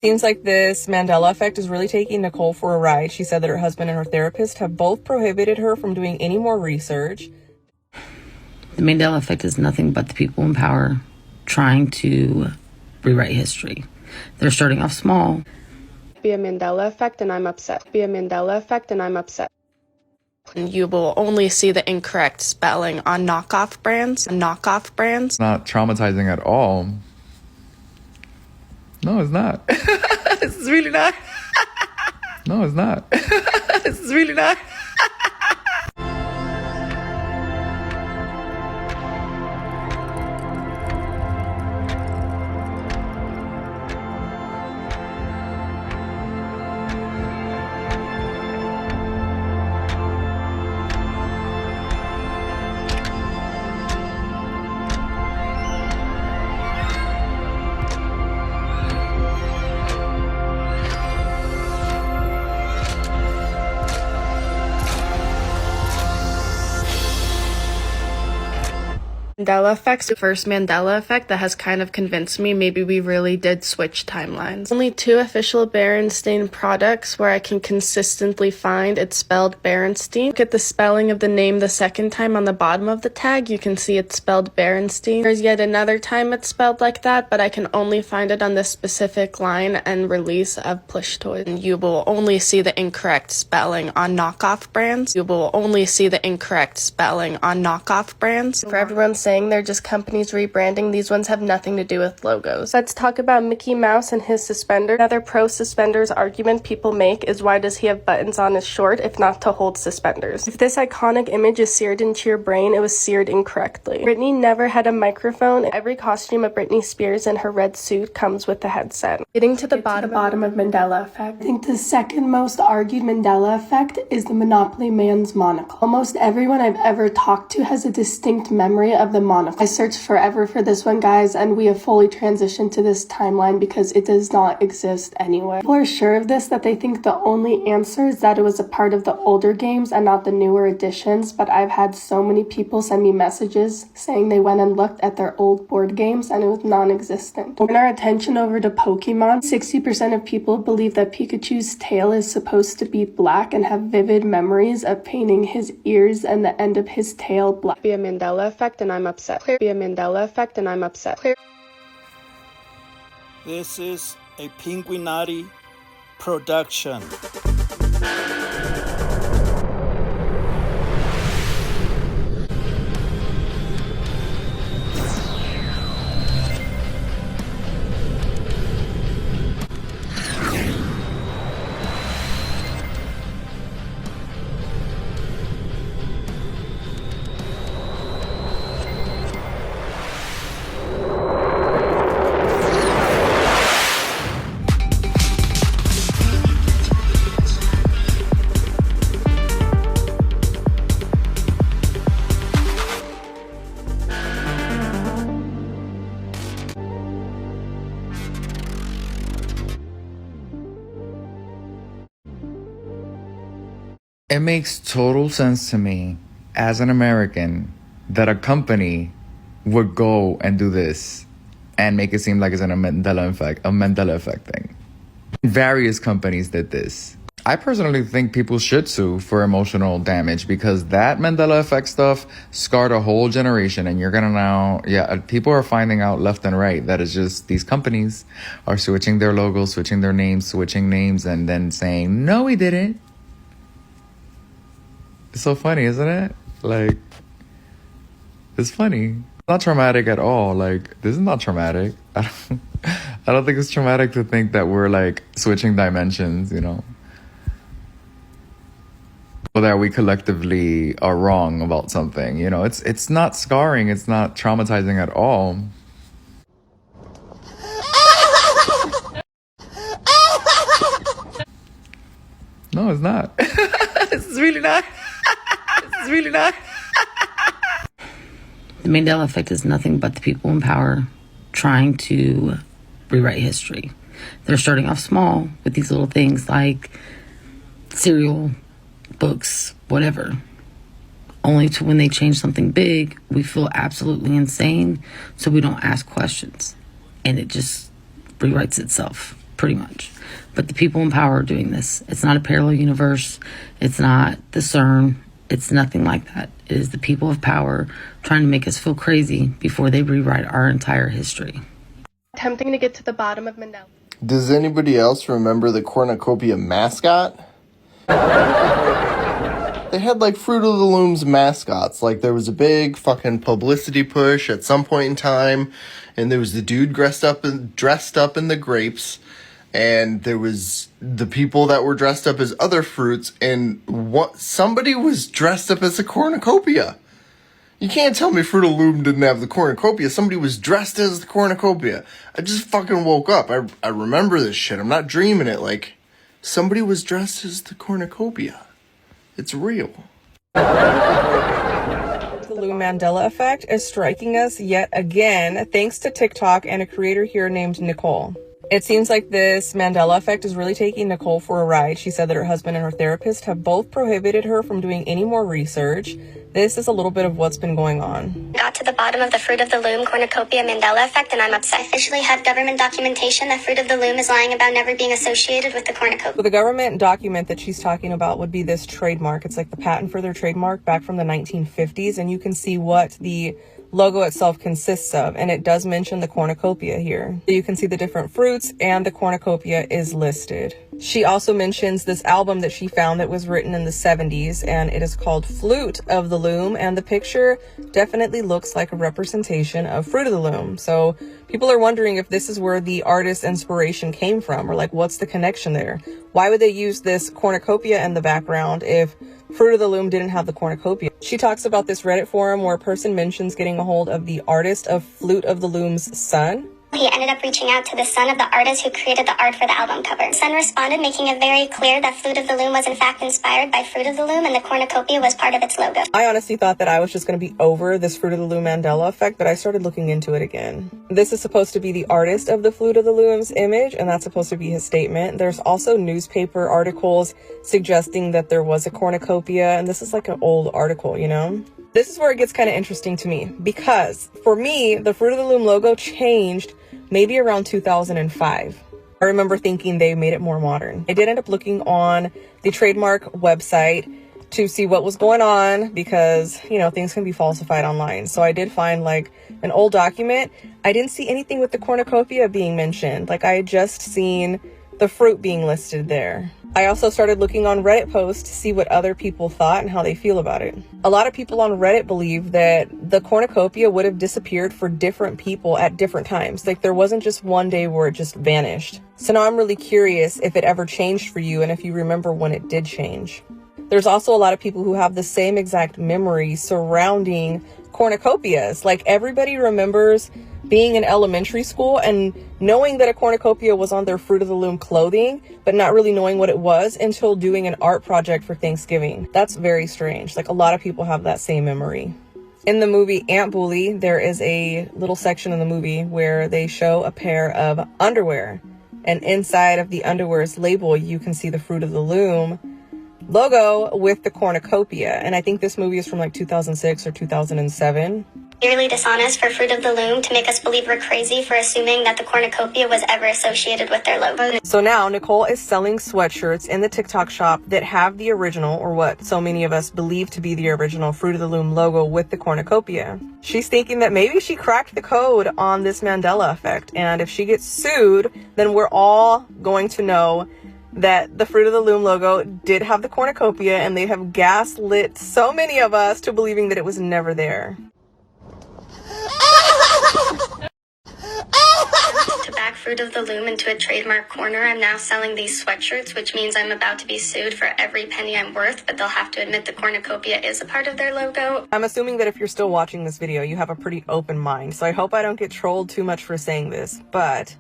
Seems like this Mandela effect is really taking Nicole for a ride. She said that her husband and her therapist have both prohibited her from doing any more research. The Mandela effect is nothing but the people in power trying to rewrite history. They're starting off small. Be a Mandela effect and I'm upset. Be a Mandela effect and I'm upset. You will only see the incorrect spelling on knockoff brands. Not traumatizing at all. No, it's not. It's really not. No, it's not. It's really not. Mandela effect. The first Mandela effect that has kind of convinced me maybe we really did switch timelines. Only 2 official Berenstain products where I can consistently find it's spelled Berenstein. Look at the spelling of the name the second time on the bottom of the tag. You can see it's spelled Berenstein. There's yet another time it's spelled like that, but I can only find it on this specific line and release of plush toys. And you will only see the incorrect spelling on knockoff brands. You will only see the incorrect spelling on knockoff brands. For everyone saying they're just companies rebranding, these ones have nothing to do with logos. Let's talk about Mickey Mouse and his suspender. Another pro suspenders argument people make is, why does he have buttons on his short if not to hold suspenders? If this iconic image is seared into your brain, it was seared incorrectly. Britney never had a microphone. Every costume of Britney Spears in her red suit comes with a headset. Getting to the bottom of Mandela effect. I think the second most argued Mandela effect is the Monopoly man's monocle. Almost everyone I've ever talked to has a distinct memory of the monocle. I searched forever for this one, guys, and we have fully transitioned to this timeline because it does not exist anywhere. People are sure of this, that they think the only answer is that it was a part of the older games and not the newer editions, but I've had so many people send me messages saying they went and looked at their old board games and it was non-existent. Turn our attention over to Pokemon. 60% of people believe that Pikachu's tail is supposed to be black and have vivid memories of painting his ears and the end of his tail black. Be a Mandela effect and I'm upset. Be a Mandela effect and I'm upset. This is a Pinguinati production. It makes total sense to me as an American that a company would go and do this and make it seem like it's a Mandela effect thing. Various companies did this. I personally think people should sue for emotional damage because that Mandela effect stuff scarred a whole generation, and you're gonna now, people are finding out left and right that it's just these companies are switching their logos, switching their names, switching names, and then saying, no, we didn't. It's so funny, isn't it? Like, it's funny. Not traumatic at all. Like, this is not traumatic. I don't think it's traumatic to think that we're like switching dimensions, you know? Or that we collectively are wrong about something, you know? It's not scarring, it's not traumatizing at all. No, it's not. It's really not. It's really not. The Mandela effect is nothing but the people in power trying to rewrite history. They're starting off small with these little things like cereal, books, whatever. Only to when they change something big, we feel absolutely insane, so we don't ask questions. And it just rewrites itself. pretty much. But the people in power are doing this. It's not a parallel universe. It's not the CERN. It's nothing like that. It is the people of power trying to make us feel crazy before they rewrite our entire history. Attempting to get to the bottom of Mandela. Does anybody else remember the cornucopia mascot? They had like Fruit of the Loom's mascots. Like there was a big fucking publicity push at some point in time, and there was the dude dressed up in the grapes, and there was the people that were dressed up as other fruits, and somebody was dressed up as a cornucopia. You can't tell me Fruit of the Loom didn't have the cornucopia. Somebody was dressed as the cornucopia. I just fucking woke up. I remember this shit. I'm not dreaming it. Like, somebody was dressed as the cornucopia. It's real. The Loom Mandela effect is striking us yet again, thanks to TikTok and a creator here named Nicole. It seems like this Mandela effect is really taking Nicole for a ride. She said that her husband and her therapist have both prohibited her from doing any more research. This is a little bit of what's been going on. Got to the bottom of the Fruit of the Loom cornucopia Mandela effect, and I'm upset. I officially have government documentation that Fruit of the Loom is lying about never being associated with the cornucopia. So the government document that she's talking about would be this trademark. It's like the patent for their trademark back from the 1950s, and you can see what the logo itself consists of, and it does mention the cornucopia here. So you can see the different fruits, and the cornucopia is listed. She also mentions this album that she found that was written in the 70s, and it is called Flute of the Loom, and the picture definitely looks like a representation of Fruit of the Loom. So people are wondering if this is where the artist's inspiration came from, or like what's the connection there? Why would they use this cornucopia in the background if Fruit of the Loom didn't have the cornucopia? She talks about this Reddit forum where a person mentions getting a hold of the artist of Flute of the Loom's son. He ended up reaching out to the son of the artist who created the art for the album cover. The son responded, making it very clear that Flute of the Loom was in fact inspired by Fruit of the Loom, and the cornucopia was part of its logo. I honestly thought that I was just going to be over this Fruit of the Loom Mandela effect, but I started looking into it again. This is supposed to be the artist of the Flute of the Loom's image, and that's supposed to be his statement. There's also newspaper articles suggesting that there was a cornucopia, and this is like an old article, you know? This is where it gets kind of interesting to me, because for me, the Fruit of the Loom logo changed maybe around 2005. I remember thinking they made it more modern. I did end up looking on the trademark website to see what was going on because, you know, things can be falsified online. So I did find like an old document. I didn't see anything with the cornucopia being mentioned. Like I had just seen the fruit being listed there. I also started looking on Reddit posts to see what other people thought and how they feel about it. A lot of people on Reddit believe that the cornucopia would have disappeared for different people at different times. Like there wasn't just one day where it just vanished. So now I'm really curious if it ever changed for you and if you remember when it did change. There's also a lot of people who have the same exact memory surrounding cornucopias. Like everybody remembers being in elementary school and knowing that a cornucopia was on their Fruit of the Loom clothing, but not really knowing what it was until doing an art project for Thanksgiving. That's very strange. Like a lot of people have that same memory. In the movie Ant Bully, there is a little section in the movie where they show a pair of underwear, and inside of the underwear's label, you can see the Fruit of the Loom logo with the cornucopia. And I think this movie is from like 2006 or 2007. Clearly dishonest for Fruit of the Loom to make us believe we're crazy for assuming that the cornucopia was ever associated with their logo. So now Nicole is selling sweatshirts in the TikTok shop that have the original, or what so many of us believe to be the original Fruit of the Loom logo with the cornucopia. She's thinking that maybe she cracked the code on this Mandela effect, and if she gets sued, then we're all going to know that the Fruit of the Loom logo did have the cornucopia, and they have gaslit so many of us to believing that it was never there. To back Fruit of the Loom into a trademark corner, I'm now selling these sweatshirts, which means I'm about to be sued for every penny I'm worth, but they'll have to admit the cornucopia is a part of their logo. I'm assuming that if you're still watching this video, you have a pretty open mind, so I hope I don't get trolled too much for saying this, but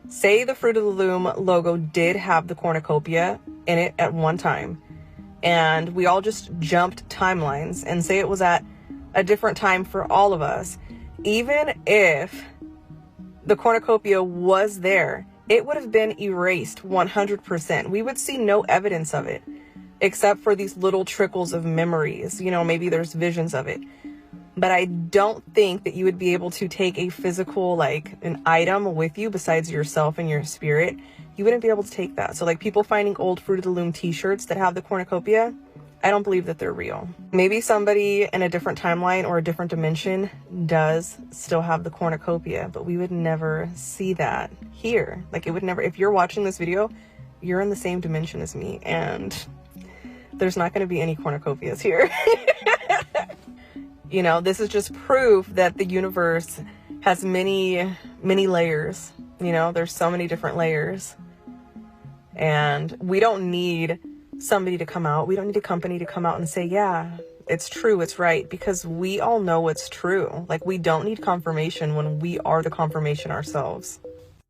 say the Fruit of the Loom logo did have the cornucopia in it at one time, and we all just jumped timelines, and say it was at a different time for all of us. Even if the cornucopia was there, it would have been erased 100%. We would see no evidence of it, except for these little trickles of memories. You know, maybe there's visions of it. But I don't think that you would be able to take a physical, like an item with you besides yourself and your spirit you wouldn't be able to take that. So like people finding old Fruit of the Loom t-shirts that have the cornucopia, I don't believe that they're real. Maybe somebody in a different timeline or a different dimension does still have the cornucopia, but we would never see that here. Like it would never, if you're watching this video, you're in the same dimension as me, and there's not going to be any cornucopias here. You know, this is just proof that the universe has many layers. You know, there's so many different layers, and we don't need somebody to come out. We don't need a company to come out and say, yeah, it's true, it's right, because we all know it's true. Like, we don't need confirmation when we are the confirmation ourselves.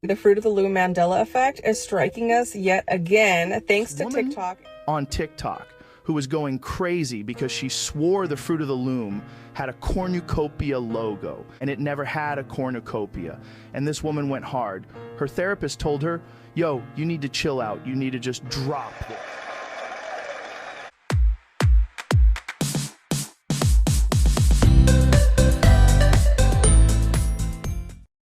The Fruit of the Loom Mandela effect is striking us yet again, thanks to TikTok. On TikTok, who was going crazy because she swore the Fruit of the Loom had a cornucopia logo, and it never had a cornucopia. And this woman went hard. Her therapist told her, yo, you need to chill out. You need to just drop this.